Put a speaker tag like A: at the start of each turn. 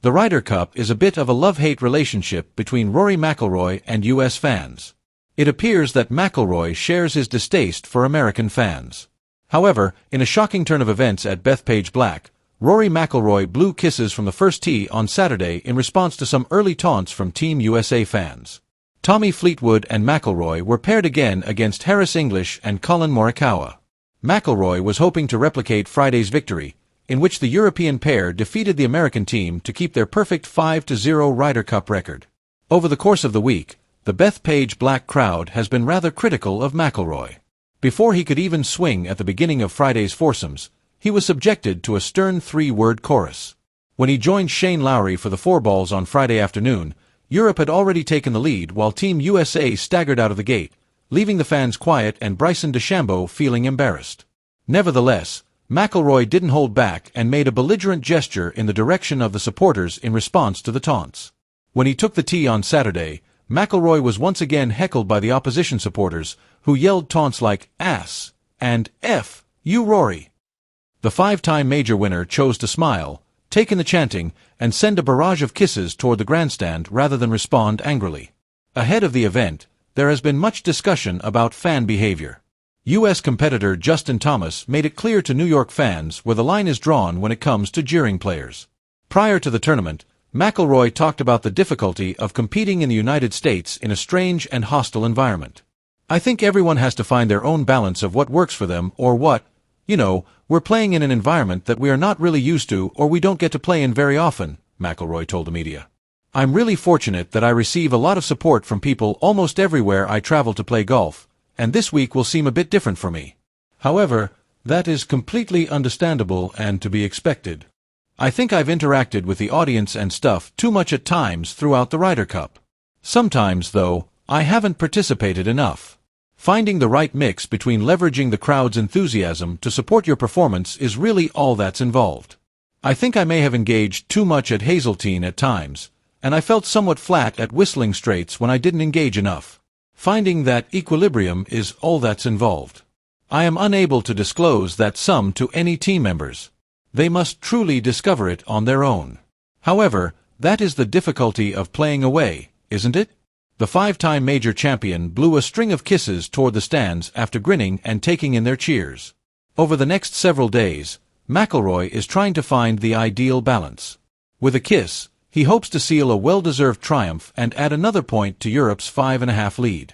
A: The Ryder Cup is a bit of a love-hate relationship between Rory McIlroy and U.S. fans. It appears that McIlroy shares his distaste for American fans. However, in a shocking turn of events at Bethpage Black, Rory McIlroy blew kisses from the first tee on Saturday in response to some early taunts from Team USA fans. Tommy Fleetwood and McIlroy were paired again against Harris English and Collin Morikawa. McIlroy was hoping to replicate Friday's victory, in which the European pair defeated the American team to keep their perfect 5-0 Ryder Cup record. Over the course of the week, the Bethpage Black crowd has been rather critical of McIlroy. Before he could even swing at the beginning of Friday's foursomes, he was subjected to a stern three-word chorus. When he joined Shane Lowry for the four balls on Friday afternoon, Europe had already taken the lead while Team USA staggered out of the gate, leaving the fans quiet and Bryson DeChambeau feeling embarrassed. Nevertheless, McIlroy didn't hold back and made a belligerent gesture in the direction of the supporters in response to the taunts. When he took the tee on Saturday, McIlroy was once again heckled by the opposition supporters, who yelled taunts like "ass" and "F you Rory." The five-time major winner chose to smile, take in the chanting, and send a barrage of kisses toward the grandstand rather than respond angrily. Ahead of the event, there has been much discussion about fan behavior. U.S. competitor Justin Thomas made it clear to New York fans where the line is drawn when it comes to jeering players. Prior to the tournament, McIlroy talked about the difficulty of competing in the United States in a strange and hostile environment. "I think everyone has to find their own balance of what works for them or what, we're playing in an environment that we are not really used to or we don't get to play in very often," McIlroy told the media. "I'm really fortunate that I receive a lot of support from people almost everywhere I travel to play golf, and this week will seem a bit different for me. However, that is completely understandable and to be expected. I think I've interacted with the audience and stuff too much at times throughout the Ryder Cup. Sometimes, though, I haven't participated enough. Finding the right mix between leveraging the crowd's enthusiasm to support your performance is really all that's involved. I think I may have engaged too much at Hazeltine at times, and I felt somewhat flat at Whistling Straits when I didn't engage enough. Finding that equilibrium is all that's involved. I am unable to disclose that sum to any team members. They must truly discover it on their own. However, that is the difficulty of playing away, isn't it?" The five-time major champion blew a string of kisses toward the stands after grinning and taking in their cheers. Over the next several days, McIlroy is trying to find the ideal balance. With a kiss, he hopes to seal a well-deserved triumph and add another point to Europe's 5.5 lead.